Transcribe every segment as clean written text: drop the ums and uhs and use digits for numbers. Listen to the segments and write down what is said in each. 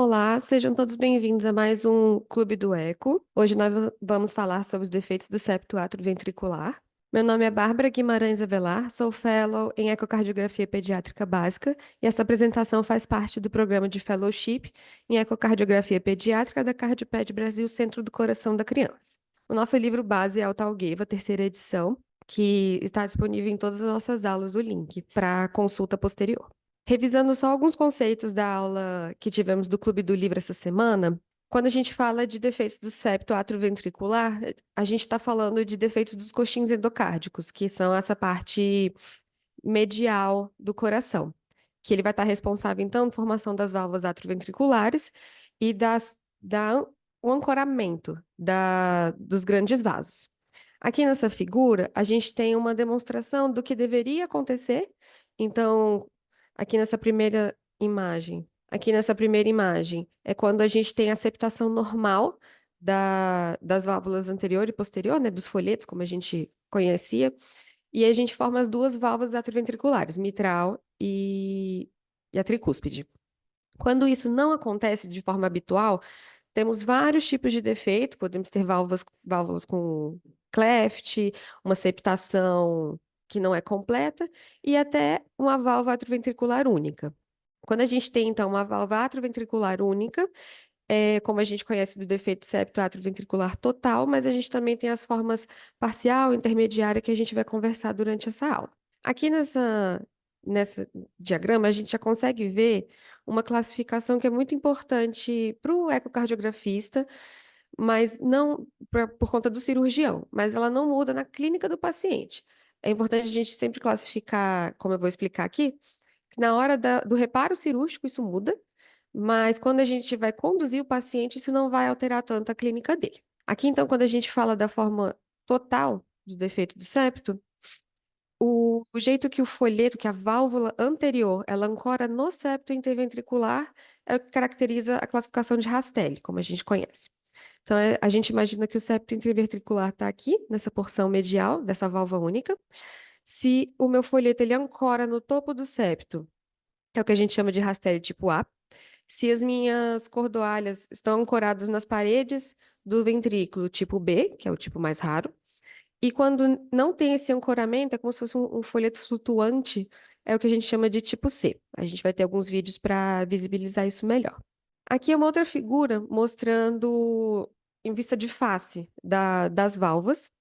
Olá, sejam todos bem-vindos a mais um Clube do Eco. Hoje nós vamos falar sobre os defeitos do septo atrioventricular. Meu nome é Bárbara Guimarães Avelar, sou fellow em ecocardiografia pediátrica básica e esta apresentação faz parte do programa de fellowship em ecocardiografia pediátrica da Cardioped Brasil Centro do Coração da Criança. O nosso livro base é o Talgueva, terceira edição, que está disponível em todas as nossas aulas, o link para consulta posterior. Revisando só alguns conceitos da aula que tivemos do Clube do Livro essa semana, quando a gente fala de defeitos do septo atrioventricular, a gente está falando de defeitos dos coxins endocárdicos, que são essa parte medial do coração, que ele vai estar responsável, então, pela formação das válvulas atrioventriculares e o ancoramento dos grandes vasos. Aqui nessa figura, a gente tem uma demonstração do que deveria acontecer. Então, aqui nessa primeira imagem, é quando a gente tem a septação normal das válvulas anterior e posterior, né, dos folhetos, como a gente conhecia, e aí a gente forma as duas válvulas atrioventriculares, mitral e a tricúspide. Quando isso não acontece de forma habitual, temos vários tipos de defeito, podemos ter válvulas com cleft, uma septação que não é completa e até uma válvula atrioventricular única. Quando a gente tem, então, uma válvula atrioventricular única, como a gente conhece do defeito septo atrioventricular total, mas a gente também tem as formas parcial, intermediária, que a gente vai conversar durante essa aula. Aqui nessa diagrama, a gente já consegue ver uma classificação que é muito importante para o ecocardiografista, mas não por conta do cirurgião, mas ela não muda na clínica do paciente. É importante a gente sempre classificar, como eu vou explicar aqui, que na hora do reparo cirúrgico isso muda, mas quando a gente vai conduzir o paciente, isso não vai alterar tanto a clínica dele. Aqui, então, quando a gente fala da forma total do defeito do septo, o jeito que o folheto, que a válvula anterior, ela ancora no septo interventricular, é o que caracteriza a classificação de Rastelli, como a gente conhece. Então, a gente imagina que o septo interventricular está aqui, nessa porção medial dessa válvula única. Se o meu folheto ele ancora no topo do septo, é o que a gente chama de Rastelli tipo A. Se as minhas cordoalhas estão ancoradas nas paredes do ventrículo tipo B, que é o tipo mais raro, e quando não tem esse ancoramento, é como se fosse um folheto flutuante, é o que a gente chama de tipo C. A gente vai ter alguns vídeos para visibilizar isso melhor. Aqui é uma outra figura mostrando em vista de face das válvulas.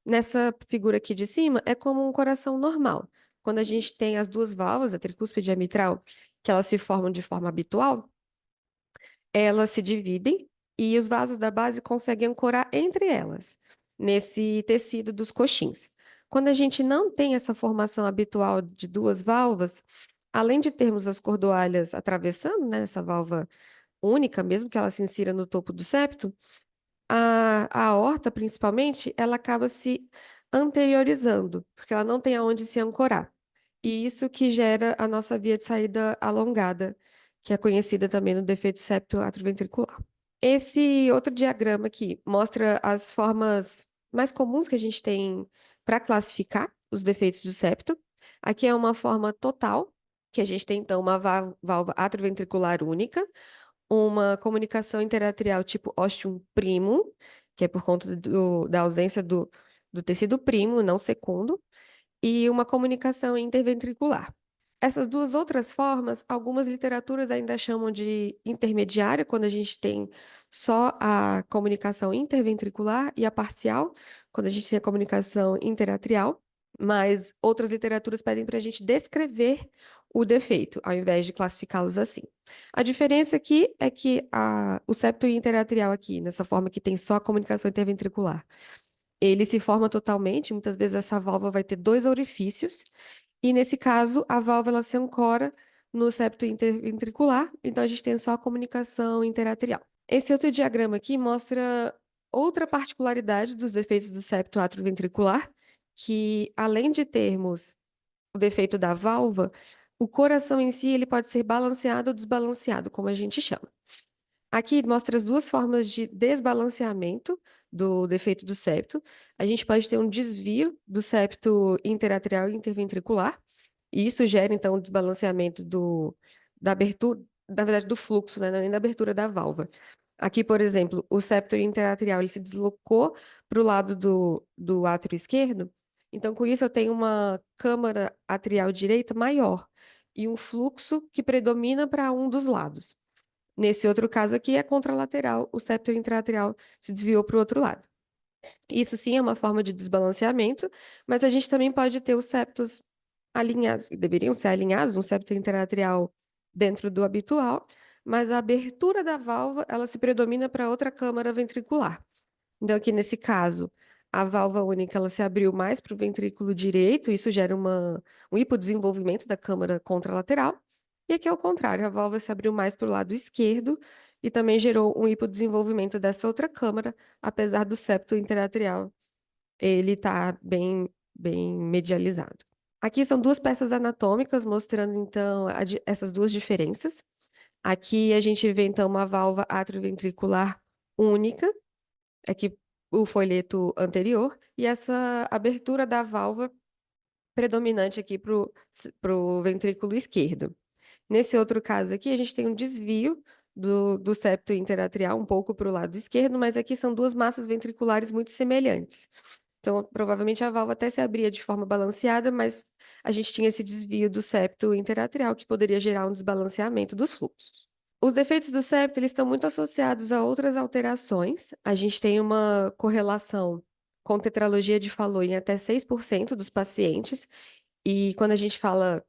Nessa figura aqui de cima é como um coração normal. Quando a gente tem as duas válvulas, a tricúspide e a mitral, que elas se formam de forma habitual, elas se dividem e os vasos da base conseguem ancorar entre elas, nesse tecido dos coxins. Quando a gente não tem essa formação habitual de duas válvulas, além de termos as cordoalhas atravessando, né, essa válvula única, mesmo que ela se insira no topo do septo, a aorta, principalmente, ela acaba se anteriorizando, porque ela não tem aonde se ancorar. E isso que gera a nossa via de saída alongada, que é conhecida também no defeito septo atrioventricular. Esse outro diagrama aqui mostra as formas mais comuns que a gente tem para classificar os defeitos do septo. Aqui é uma forma total, que a gente tem então uma válvula atrioventricular única, uma comunicação interatrial tipo ostium primum, que é por conta da ausência do tecido primo, não secundo, e uma comunicação interventricular. Essas duas outras formas, algumas literaturas ainda chamam de intermediária, quando a gente tem só a comunicação interventricular, e a parcial, quando a gente tem a comunicação interatrial, mas outras literaturas pedem para a gente descrever o defeito, ao invés de classificá-los assim. A diferença aqui é que o septo interatrial aqui, nessa forma que tem só a comunicação interventricular, ele se forma totalmente, muitas vezes essa válvula vai ter dois orifícios, e nesse caso a válvula se ancora no septo interventricular, então a gente tem só a comunicação interatrial. Esse outro diagrama aqui mostra outra particularidade dos defeitos do septo atrioventricular, que além de termos o defeito da válvula, o coração em si ele pode ser balanceado ou desbalanceado, como a gente chama. Aqui mostra as duas formas de desbalanceamento do defeito do septo. A gente pode ter um desvio do septo interatrial e interventricular, e isso gera, então, o desbalanceamento da abertura, na verdade, do fluxo, né? Não é nem da abertura da válvula. Aqui, por exemplo, o septo interatrial ele se deslocou para o lado do átrio esquerdo. Então, com isso, eu tenho uma câmara atrial direita maior e um fluxo que predomina para um dos lados. Nesse outro caso aqui é contralateral, o septo intraatrial se desviou para o outro lado. Isso sim é uma forma de desbalanceamento, mas a gente também pode ter os septos alinhados, que deveriam ser alinhados, um septo interatrial dentro do habitual, mas a abertura da válvula, ela se predomina para outra câmara ventricular. Então, aqui nesse caso, a válvula única ela se abriu mais para o ventrículo direito, isso gera um hipodesenvolvimento da câmara contralateral. E aqui é o contrário, a válvula se abriu mais para o lado esquerdo e também gerou um hipodesenvolvimento dessa outra câmara, apesar do septo interatrial ele estar bem medializado. Aqui são duas peças anatômicas mostrando então essas duas diferenças. Aqui a gente vê então uma válvula atrioventricular única, aqui o folheto anterior, e essa abertura da válvula predominante aqui para o ventrículo esquerdo. Nesse outro caso aqui, a gente tem um desvio do septo interatrial um pouco para o lado esquerdo, mas aqui são duas massas ventriculares muito semelhantes. Então, provavelmente a válvula até se abria de forma balanceada, mas a gente tinha esse desvio do septo interatrial que poderia gerar um desbalanceamento dos fluxos. Os defeitos do septo, eles estão muito associados a outras alterações. A gente tem uma correlação com tetralogia de Fallot em até 6% dos pacientes. E quando a gente fala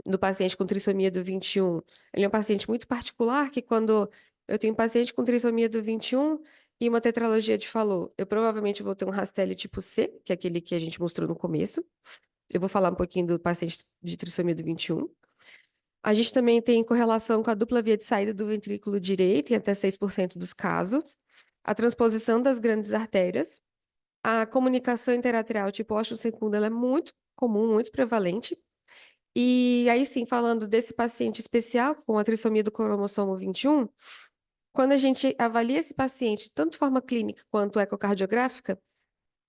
do paciente com trissomia do 21, ele é um paciente muito particular, que quando eu tenho um paciente com trissomia do 21 e uma tetralogia de Fallot, eu provavelmente vou ter um Rastelli tipo C, que é aquele que a gente mostrou no começo. Eu vou falar um pouquinho do paciente de trissomia do 21. A gente também tem correlação com a dupla via de saída do ventrículo direito, em até 6% dos casos, a transposição das grandes artérias, a comunicação interatrial tipo Washington secunda, ela é muito comum, muito prevalente. E aí sim, falando desse paciente especial com a trissomia do cromossomo 21, quando a gente avalia esse paciente, tanto de forma clínica quanto ecocardiográfica,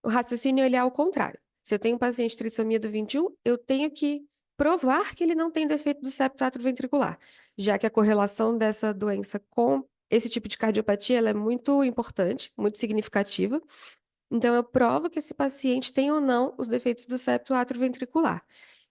o raciocínio ele é ao contrário. Se eu tenho um paciente de trissomia do 21, eu tenho que provar que ele não tem defeito do septo atrioventricular, já que a correlação dessa doença com esse tipo de cardiopatia ela é muito importante, muito significativa. Então, eu provo que esse paciente tem ou não os defeitos do septo atrioventricular.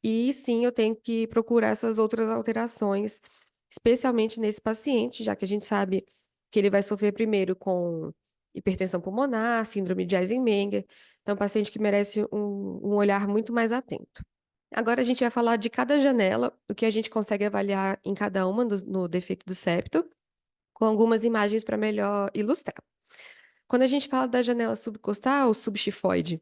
E sim, eu tenho que procurar essas outras alterações, especialmente nesse paciente, já que a gente sabe que ele vai sofrer primeiro com hipertensão pulmonar, síndrome de Eisenmenger. Então, é um paciente que merece um olhar muito mais atento. Agora a gente vai falar de cada janela, o que a gente consegue avaliar em cada uma no defeito do septo, com algumas imagens para melhor ilustrar. Quando a gente fala da janela subcostal ou subxifoide,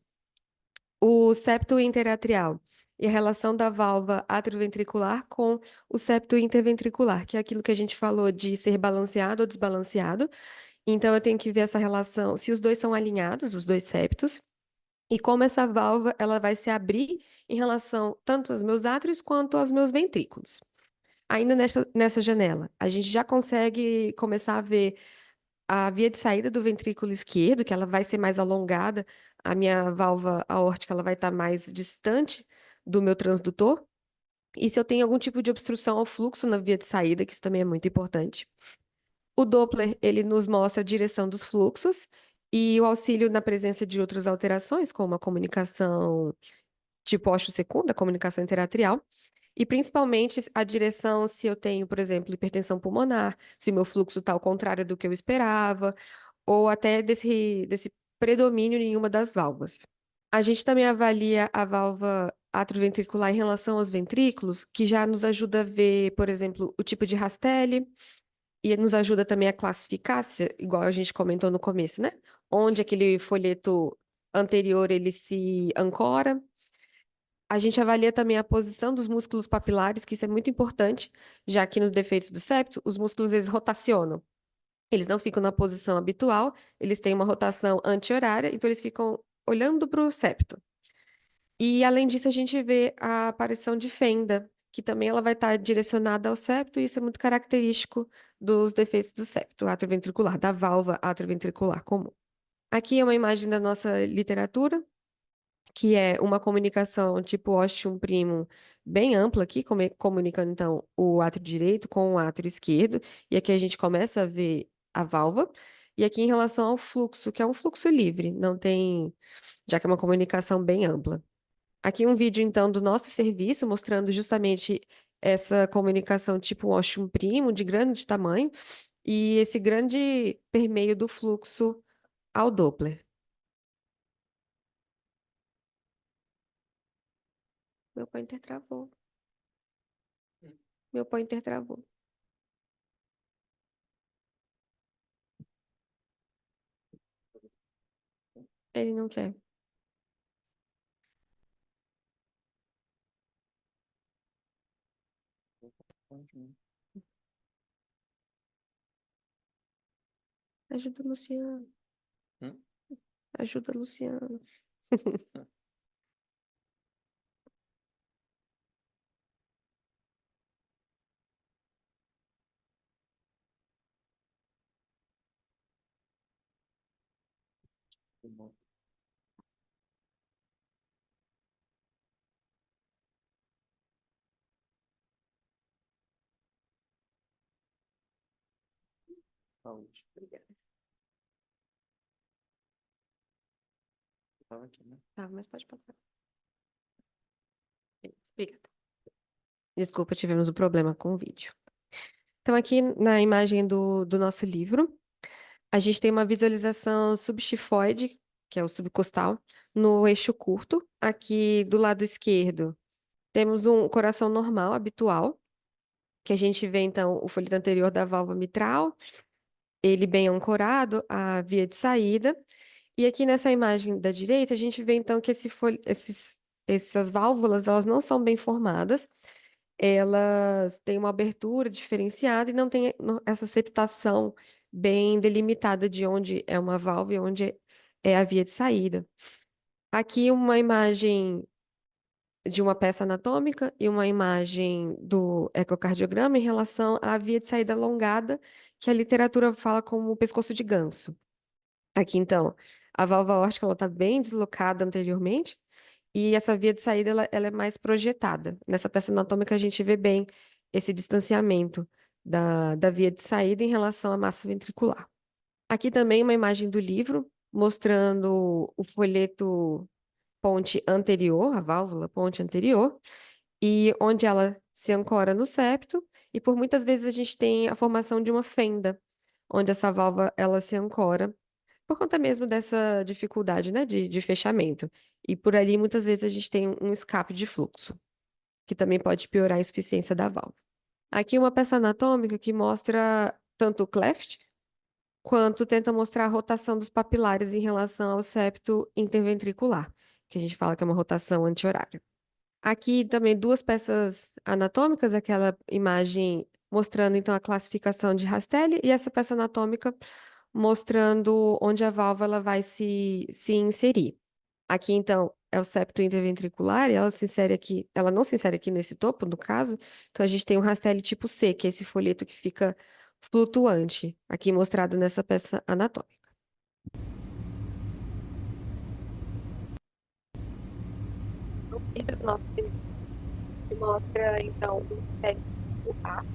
o septo interatrial e a relação da válvula atrioventricular com o septo interventricular, que é aquilo que a gente falou de ser balanceado ou desbalanceado. Então, eu tenho que ver essa relação, se os dois são alinhados, os dois septos, e como essa válvula ela vai se abrir em relação tanto aos meus átrios quanto aos meus ventrículos. Ainda nessa janela, a gente já consegue começar a ver a via de saída do ventrículo esquerdo, que ela vai ser mais alongada, a minha válvula aórtica ela vai estar mais distante do meu transdutor. E se eu tenho algum tipo de obstrução ao fluxo na via de saída, que isso também é muito importante. O Doppler, ele nos mostra a direção dos fluxos e o auxílio na presença de outras alterações, como a comunicação tipo osto-secunda, a comunicação interatrial. E principalmente a direção, se eu tenho, por exemplo, hipertensão pulmonar, se meu fluxo está ao contrário do que eu esperava, ou até desse predomínio em uma das válvulas. A gente também avalia a válvula atrioventricular em relação aos ventrículos, que já nos ajuda a ver, por exemplo, o tipo de Rastelli, e nos ajuda também a classificar, igual a gente comentou no começo, né? Onde aquele folheto anterior ele se ancora. A gente avalia também a posição dos músculos papilares, que isso é muito importante, já que nos defeitos do septo, os músculos eles rotacionam. Eles não ficam na posição habitual, eles têm uma rotação anti-horária, então eles ficam olhando para o septo. E além disso, a gente vê a aparição de fenda, que também ela vai estar direcionada ao septo, e isso é muito característico dos defeitos do septo atrioventricular, da válvula atrioventricular comum. Aqui é uma imagem da nossa literatura, que é uma comunicação tipo ostium primum bem ampla aqui, comunicando então o átrio direito com o átrio esquerdo, e aqui a gente começa a ver a válvula, e aqui em relação ao fluxo, que é um fluxo livre, não tem, já que é uma comunicação bem ampla. Aqui um vídeo então do nosso serviço mostrando justamente essa comunicação tipo ostium primum de grande tamanho e esse grande permeio do fluxo ao Doppler. Meu pointer travou. Meu pointer travou. Ele não quer. Ajuda o Luciano. Hum? Ajuda o Luciano. Tá bom. Saúde. Obrigada. Tava aqui, né? Tá, mas pode passar. Obrigada. Desculpa, tivemos um problema com o vídeo. Então, aqui na imagem do nosso livro, a gente tem uma visualização subxifoide, que é o subcostal, no eixo curto. Aqui do lado esquerdo, temos um coração normal, habitual, que a gente vê, então, o folheto anterior da válvula mitral, ele bem ancorado, a via de saída. E aqui nessa imagem da direita, a gente vê, então, que essas válvulas, elas não são bem formadas, elas têm uma abertura diferenciada e não tem essa septação bem delimitada de onde é uma válvula e onde é a via de saída. Aqui uma imagem de uma peça anatômica e uma imagem do ecocardiograma em relação à via de saída alongada, que a literatura fala como pescoço de ganso. Aqui, então, a válvula aórtica ela está bem deslocada anteriormente e essa via de saída ela é mais projetada. Nessa peça anatômica a gente vê bem esse distanciamento da via de saída em relação à massa ventricular. Aqui também uma imagem do livro mostrando o folheto ponte anterior, a válvula ponte anterior, e onde ela se ancora no septo, e por muitas vezes a gente tem a formação de uma fenda, onde essa válvula ela se ancora, por conta mesmo dessa dificuldade, né, de fechamento. E por ali muitas vezes a gente tem um escape de fluxo, que também pode piorar a insuficiência da válvula. Aqui uma peça anatômica que mostra tanto o cleft, quanto tenta mostrar a rotação dos papilares em relação ao septo interventricular, que a gente fala que é uma rotação anti-horária. Aqui também duas peças anatômicas, aquela imagem mostrando então a classificação de Rastelli e essa peça anatômica mostrando onde a válvula vai se inserir. Aqui então é o septo interventricular e ela se insere aqui, ela não se insere aqui nesse topo, no caso, então a gente tem um Rastelli tipo C, que é esse folheto que fica flutuante, aqui mostrado nessa peça anatômica. O vídeo do nosso serviço mostra então o Rastelli tipo A.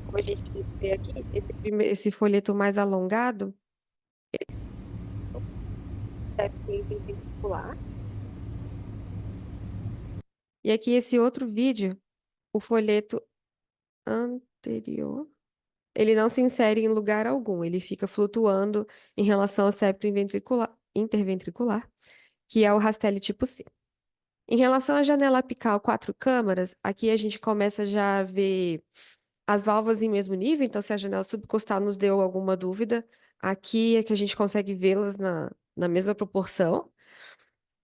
Como a gente vê aqui, esse folheto mais alongado, septo interventricular. E aqui esse outro vídeo, o folheto anterior, ele não se insere em lugar algum, ele fica flutuando em relação ao septo interventricular, que é o Rastelli tipo C. Em relação à janela apical 4 câmaras, aqui a gente começa já a ver as válvulas em mesmo nível, então se a janela subcostal nos deu alguma dúvida, aqui é que a gente consegue vê-las na mesma proporção.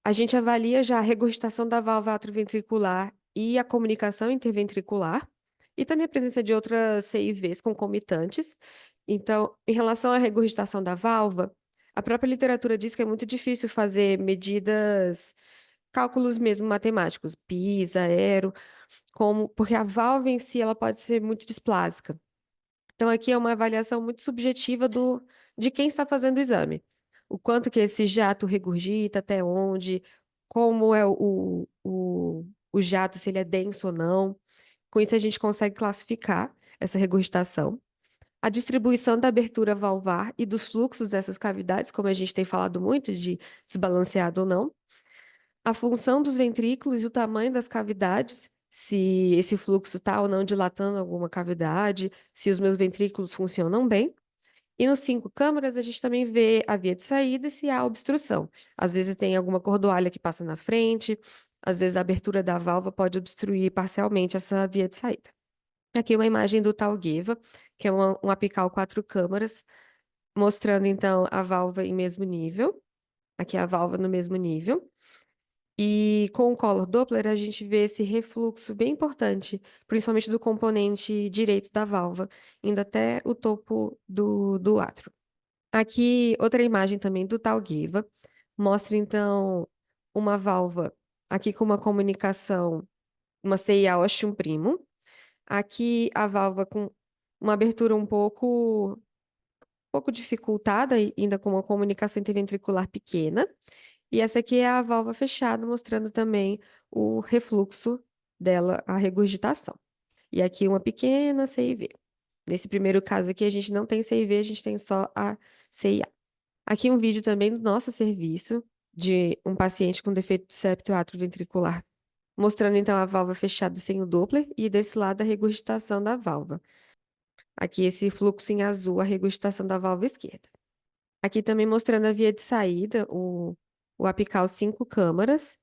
A gente avalia já a regurgitação da válvula atrioventricular e a comunicação interventricular, e também a presença de outras CIVs concomitantes. Então, em relação à regurgitação da válvula, a própria literatura diz que é muito difícil fazer medidas, cálculos mesmo matemáticos, PISA, aero, porque a válvula em si ela pode ser muito displásica. Então, aqui é uma avaliação muito subjetiva de quem está fazendo o exame. O quanto que esse jato regurgita, até onde, como é o jato, se ele é denso ou não. Com isso, a gente consegue classificar essa regurgitação. A distribuição da abertura valvar e dos fluxos dessas cavidades, como a gente tem falado muito, de desbalanceado ou não. A função dos ventrículos e o tamanho das cavidades, se esse fluxo está ou não dilatando alguma cavidade, se os meus ventrículos funcionam bem. E nos 5 câmaras, a gente também vê a via de saída e se há obstrução. Às vezes tem alguma cordoalha que passa na frente, às vezes a abertura da válvula pode obstruir parcialmente essa via de saída. Aqui uma imagem do Talgueva, que é um apical 4 câmaras, mostrando então a válvula em mesmo nível. Aqui é a válvula no mesmo nível. E com o Color Doppler, a gente vê esse refluxo bem importante, principalmente do componente direito da válvula, indo até o topo do átrio. Aqui, outra imagem também do Talgueva, mostra então uma válvula aqui com uma comunicação, uma CIA Ostium Primo. Aqui a válvula com uma abertura um pouco dificultada, ainda com uma comunicação interventricular pequena. E essa aqui é a válvula fechada, mostrando também o refluxo dela, a regurgitação. E aqui uma pequena CIV. Nesse primeiro caso aqui, a gente não tem CIV, a gente tem só a CIA. Aqui um vídeo também do nosso serviço, de um paciente com defeito do septo atrioventricular, mostrando então a válvula fechada sem o Doppler e desse lado a regurgitação da válvula. Aqui esse fluxo em azul, a regurgitação da válvula esquerda. Aqui também mostrando a via de saída, o apical 5 câmaras,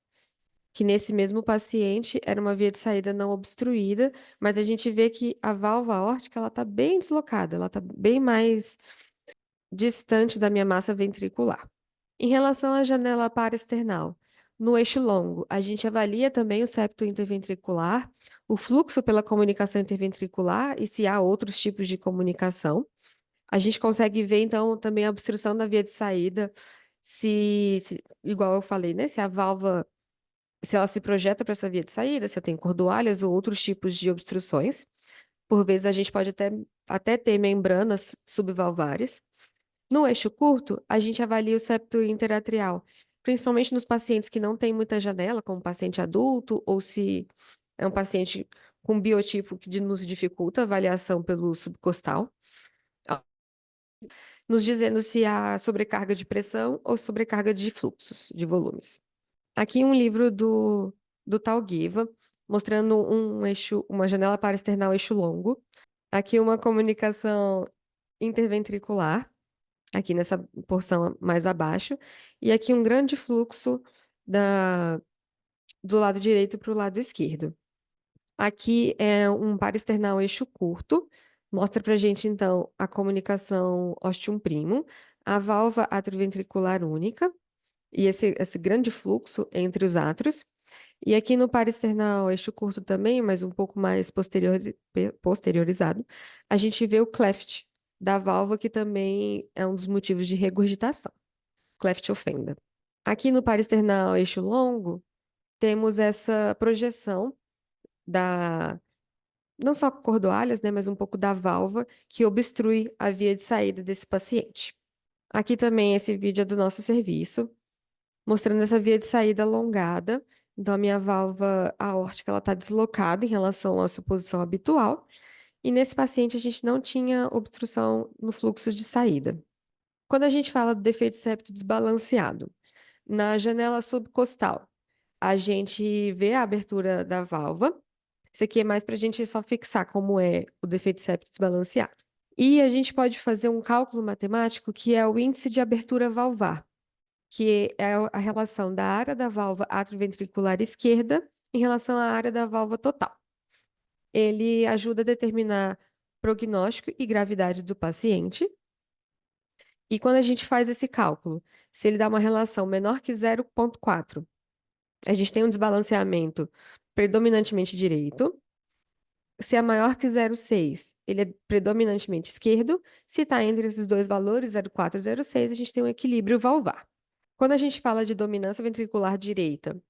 que nesse mesmo paciente era uma via de saída não obstruída, mas a gente vê que a válvula aórtica ela está bem deslocada, ela está bem mais distante da minha massa ventricular. Em relação à janela paraesternal, no eixo longo, a gente avalia também o septo interventricular, o fluxo pela comunicação interventricular e se há outros tipos de comunicação. A gente consegue ver, então, também a obstrução da via de saída, igual eu falei, né? Se a válvula, se ela se projeta para essa via de saída, se eu tenho cordoalhas ou outros tipos de obstruções. Por vezes a gente pode até ter membranas subvalvares. No eixo curto, a gente avalia o septo interatrial, principalmente nos pacientes que não têm muita janela, como paciente adulto, ou se é um paciente com biotipo que nos dificulta a avaliação pelo subcostal, nos dizendo se há sobrecarga de pressão ou sobrecarga de fluxos, de volumes. Aqui um livro do Tal Giva, mostrando um eixo, uma janela paraesternal eixo longo. Aqui uma comunicação interventricular, aqui nessa porção mais abaixo, e aqui um grande fluxo do lado direito para o lado esquerdo. Aqui é um paraesternal eixo curto, mostra para a gente, então, a comunicação ostium primum, a válvula atrioventricular única, e esse grande fluxo entre os átrios. E aqui no paraesternal eixo curto também, mas um pouco mais posteriorizado, a gente vê o cleft da válvula, que também é um dos motivos de regurgitação, cleft ou fenda. Aqui no paraesternal eixo longo, temos essa projeção da não só cordoalhas, né, mas um pouco da válvula que obstrui a via de saída desse paciente. Aqui também esse vídeo é do nosso serviço, mostrando essa via de saída alongada. Então, a minha válvula aórtica ela está deslocada em relação à sua posição habitual. E nesse paciente, a gente não tinha obstrução no fluxo de saída. Quando a gente fala do defeito septo desbalanceado, na janela subcostal, a gente vê a abertura da válvula. Isso aqui é mais para a gente só fixar como é o defeito septo desbalanceado. E a gente pode fazer um cálculo matemático que é o índice de abertura valvar, que é a relação da área da válvula atrioventricular esquerda em relação à área da válvula total. Ele ajuda a determinar prognóstico e gravidade do paciente. E quando a gente faz esse cálculo, se ele dá uma relação menor que 0,4, a gente tem um desbalanceamento predominantemente direito. Se é maior que 0,6, ele é predominantemente esquerdo. Se está entre esses dois valores, 0,4 e 0,6, a gente tem um equilíbrio valvar. Quando a gente fala de dominância ventricular direita,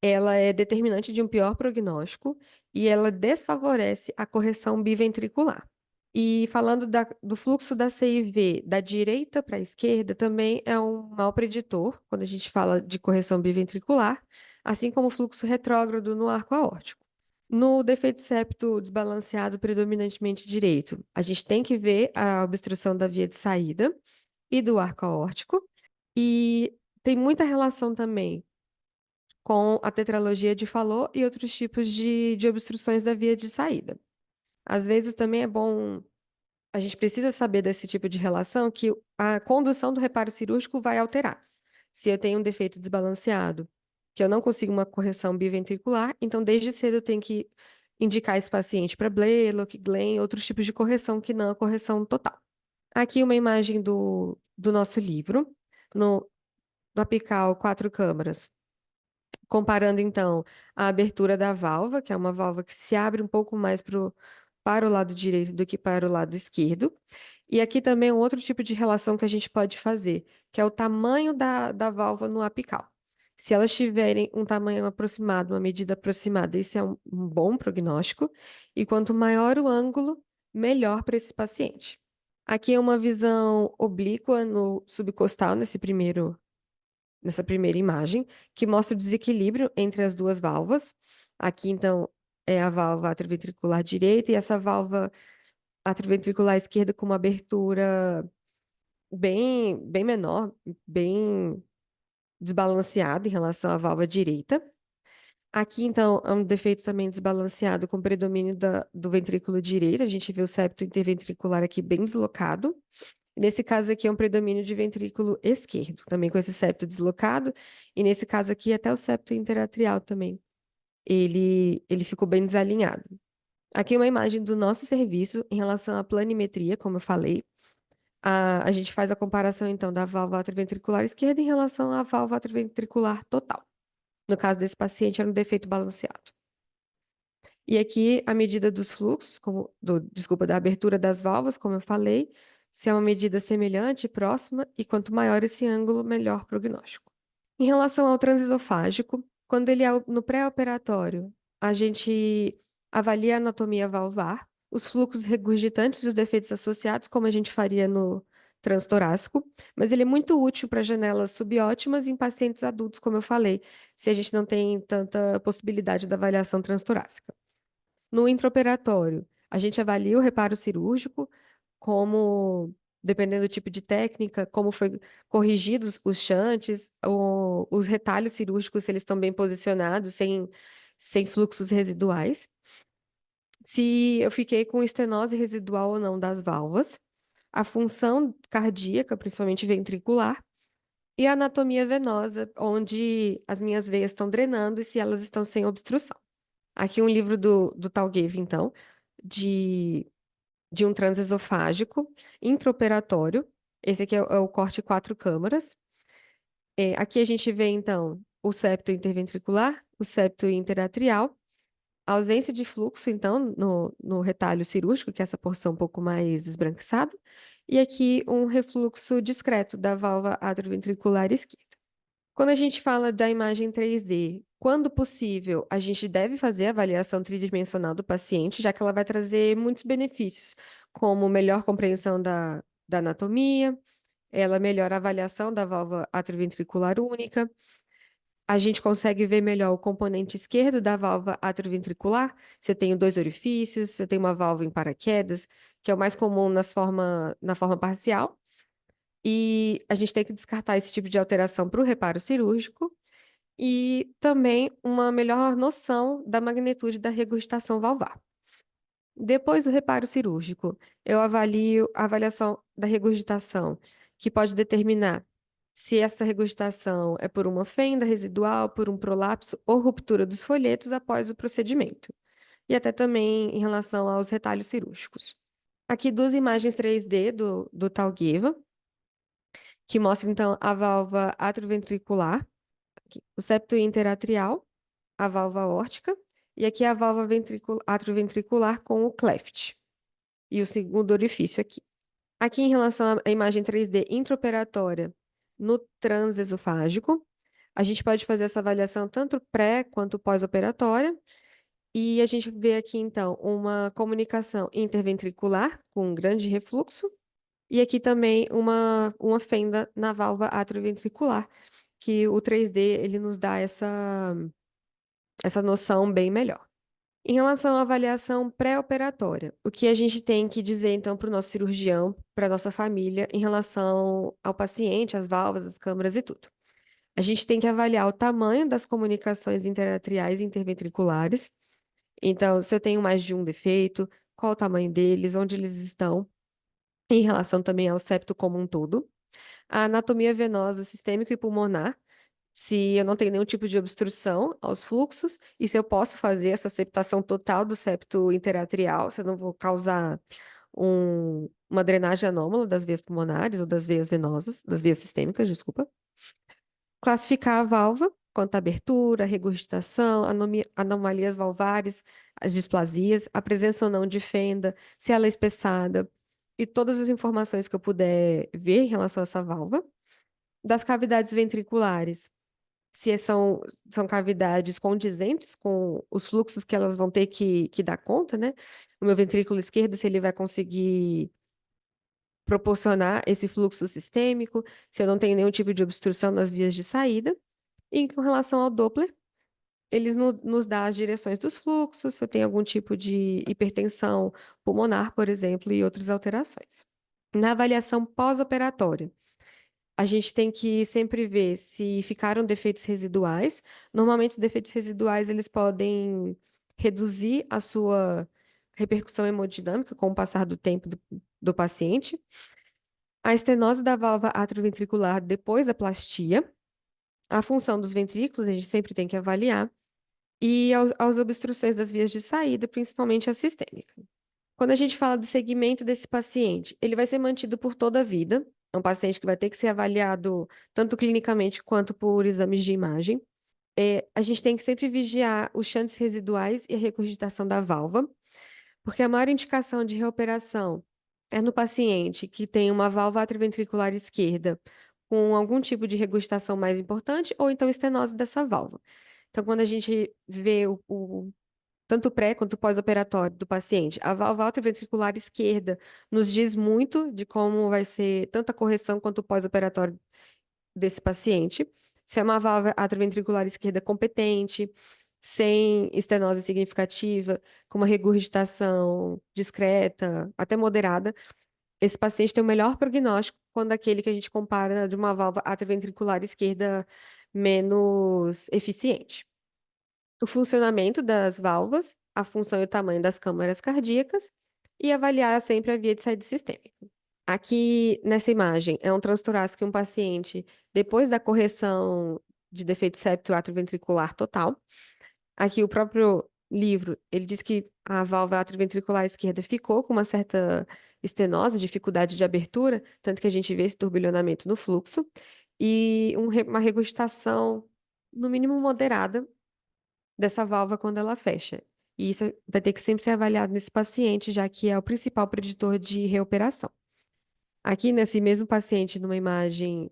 ela é determinante de um pior prognóstico e ela desfavorece a correção biventricular. E falando do fluxo da CIV da direita para a esquerda, também é um mau preditor, quando a gente fala de correção biventricular, assim como o fluxo retrógrado no arco aórtico. No defeito septo desbalanceado predominantemente direito, a gente tem que ver a obstrução da via de saída e do arco aórtico, e tem muita relação também com a tetralogia de Fallot e outros tipos de obstruções da via de saída. Às vezes também é bom, a gente precisa saber desse tipo de relação que a condução do reparo cirúrgico vai alterar. Se eu tenho um defeito desbalanceado, que eu não consigo uma correção biventricular, então desde cedo eu tenho que indicar esse paciente para Blalock, Glenn, outros tipos de correção que não a correção total. Aqui uma imagem do nosso livro, no apical 4 câmaras. Comparando, então, a abertura da válvula, que é uma válvula que se abre um pouco mais para o lado direito do que para o lado esquerdo. E aqui também é um outro tipo de relação que a gente pode fazer, que é o tamanho da válvula no apical. Se elas tiverem um tamanho aproximado, uma medida aproximada, isso é um bom prognóstico. E quanto maior o ângulo, melhor para esse paciente. Aqui é uma visão oblíqua no subcostal, nessa primeira imagem, que mostra o desequilíbrio entre as duas válvulas. Aqui, então, é a válvula atrioventricular direita e essa válvula atrioventricular esquerda com uma abertura bem menor, bem desbalanceada em relação à válvula direita. Aqui, então, é um defeito também desbalanceado com predomínio do ventrículo direito. A gente vê o septo interventricular aqui bem deslocado. Nesse caso aqui é um predomínio de ventrículo esquerdo, também com esse septo deslocado, e nesse caso aqui até o septo interatrial também. Ele ficou bem desalinhado. Aqui é uma imagem do nosso serviço em relação à planimetria, como eu falei. A gente faz a comparação, então, da válvula atrioventricular esquerda em relação à válvula atrioventricular total. No caso desse paciente, era um defeito balanceado. E aqui a medida dos fluxos, desculpa, da abertura das válvulas, como eu falei, se é uma medida semelhante, próxima, e quanto maior esse ângulo, melhor prognóstico. Em relação ao transesofágico, quando ele é no pré-operatório, a gente avalia a anatomia valvar, os fluxos regurgitantes e os defeitos associados, como a gente faria no transtorácico, mas ele é muito útil para janelas subótimas em pacientes adultos, como eu falei, se a gente não tem tanta possibilidade da avaliação transtorácica. No intraoperatório, a gente avalia o reparo cirúrgico, como, dependendo do tipo de técnica, como foi corrigidos os shunts, os retalhos cirúrgicos, se eles estão bem posicionados, sem fluxos residuais. Se eu fiquei com estenose residual ou não das válvulas, a função cardíaca, principalmente ventricular, e a anatomia venosa, onde as minhas veias estão drenando e se elas estão sem obstrução. Aqui um livro do Talgave, então, de um transesofágico intraoperatório. Esse aqui é o corte 4 câmaras. Aqui a gente vê, então, o septo interventricular, o septo interatrial, a ausência de fluxo, então, no retalho cirúrgico, que é essa porção um pouco mais esbranquiçada, e aqui um refluxo discreto da válvula atrioventricular esquerda. Quando a gente fala da imagem 3D, quando possível, a gente deve fazer a avaliação tridimensional do paciente, já que ela vai trazer muitos benefícios, como melhor compreensão da anatomia, ela melhora a avaliação da válvula atrioventricular única, a gente consegue ver melhor o componente esquerdo da válvula atrioventricular, se eu tenho dois orifícios, se eu tenho uma válvula em paraquedas, que é o mais comum na forma parcial, e a gente tem que descartar esse tipo de alteração para o reparo cirúrgico e também uma melhor noção da magnitude da regurgitação valvar. Depois do reparo cirúrgico, eu avalio a avaliação da regurgitação, que pode determinar se essa regurgitação é por uma fenda residual, por um prolapso ou ruptura dos folhetos após o procedimento. E até também em relação aos retalhos cirúrgicos. Aqui duas imagens 3D do Talgeva, que mostra então a válvula atrioventricular, aqui, o septo interatrial, a válvula aórtica, e aqui a válvula atrioventricular com o cleft, e o segundo orifício aqui. Aqui em relação à imagem 3D intraoperatória no transesofágico, a gente pode fazer essa avaliação tanto pré quanto pós-operatória, E a gente vê aqui, então, uma comunicação interventricular com grande refluxo, e aqui também uma fenda na válvula atrioventricular, que o 3D ele nos dá essa noção bem melhor. Em relação à avaliação pré-operatória, o que a gente tem que dizer então para o nosso cirurgião, para a nossa família, em relação ao paciente, as válvulas, as câmaras e tudo? A gente tem que avaliar o tamanho das comunicações interatriais e interventriculares. Então, se eu tenho mais de um defeito, qual o tamanho deles, onde eles estão, em relação também ao septo como um todo. A anatomia venosa sistêmica e pulmonar, se eu não tenho nenhum tipo de obstrução aos fluxos e se eu posso fazer essa septação total do septo interatrial, se eu não vou causar uma drenagem anômala das veias pulmonares ou das veias venosas, das veias sistêmicas, desculpa. Classificar a válvula quanto à abertura, regurgitação, anomalias valvares, as displasias, a presença ou não de fenda, se ela é espessada e todas as informações que eu puder ver em relação a essa válvula. Das cavidades ventriculares, se são cavidades condizentes com os fluxos que elas vão ter que dar conta, né? O meu ventrículo esquerdo, se ele vai conseguir proporcionar esse fluxo sistêmico, se eu não tenho nenhum tipo de obstrução nas vias de saída. E com relação ao Doppler, eles nos dá as direções dos fluxos, se eu tenho algum tipo de hipertensão pulmonar, por exemplo, e outras alterações. Na avaliação pós-operatória, a gente tem que sempre ver se ficaram defeitos residuais. Normalmente, os defeitos residuais eles podem reduzir a sua repercussão hemodinâmica com o passar do tempo do paciente. A estenose da válvula atrioventricular depois da plastia. A função dos ventrículos, a gente sempre tem que avaliar. E aos obstruções das vias de saída, principalmente a sistêmica. Quando a gente fala do segmento desse paciente, ele vai ser mantido por toda a vida. É um paciente que vai ter que ser avaliado tanto clinicamente quanto por exames de imagem. A gente tem que sempre vigiar os chantes residuais e a regurgitação da válvula, porque a maior indicação de reoperação é no paciente que tem uma válvula atrioventricular esquerda com algum tipo de regurgitação mais importante ou então estenose dessa válvula. Então, quando a gente vê tanto pré quanto pós-operatório do paciente, a válvula atrioventricular esquerda nos diz muito de como vai ser tanto a correção quanto o pós-operatório desse paciente. Se é uma válvula atrioventricular esquerda competente, sem estenose significativa, com uma regurgitação discreta, até moderada, esse paciente tem o melhor prognóstico quando aquele que a gente compara de uma válvula atrioventricular esquerda menos eficiente. O funcionamento das válvulas, a função e o tamanho das câmaras cardíacas e avaliar sempre a via de saída sistêmica. Aqui nessa imagem é um transtorácico que um paciente, depois da correção de defeito septo atrioventricular total. Aqui o próprio livro, ele diz que a válvula atrioventricular esquerda ficou com uma certa estenose, dificuldade de abertura, tanto que a gente vê esse turbilhonamento no fluxo, e uma regurgitação, no mínimo moderada, dessa válvula quando ela fecha. E isso vai ter que sempre ser avaliado nesse paciente, já que é o principal preditor de reoperação. Aqui, nesse mesmo paciente, numa imagem,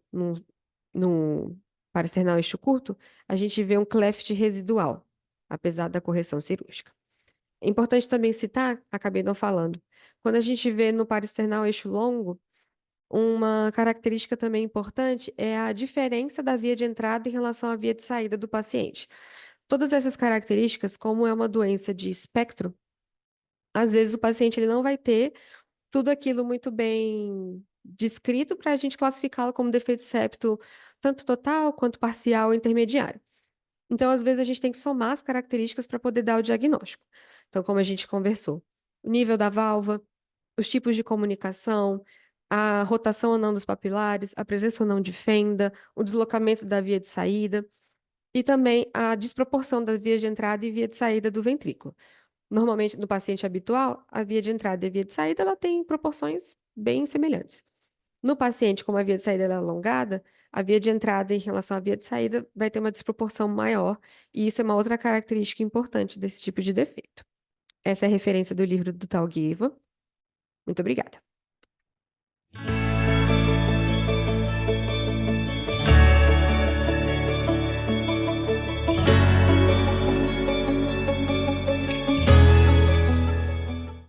no parasternal eixo curto, a gente vê um cleft residual, apesar da correção cirúrgica. É importante também citar, acabei não falando, quando a gente vê no parasternal eixo longo, uma característica também importante é a diferença da via de entrada em relação à via de saída do paciente. Todas essas características, como é uma doença de espectro, às vezes o paciente ele não vai ter tudo aquilo muito bem descrito para a gente classificá-lo como defeito septo, tanto total quanto parcial ou intermediário. Então, às vezes, a gente tem que somar as características para poder dar o diagnóstico. Então, como a gente conversou, o nível da válvula, os tipos de comunicação, a rotação ou não dos papilares, a presença ou não de fenda, o deslocamento da via de saída e também a desproporção das vias de entrada e via de saída do ventrículo. Normalmente, no paciente habitual, a via de entrada e a via de saída ela tem proporções bem semelhantes. No paciente, como a via de saída ela é alongada, a via de entrada em relação à via de saída vai ter uma desproporção maior, e isso é uma outra característica importante desse tipo de defeito. Essa é a referência do livro do Tal Giva. Muito obrigada.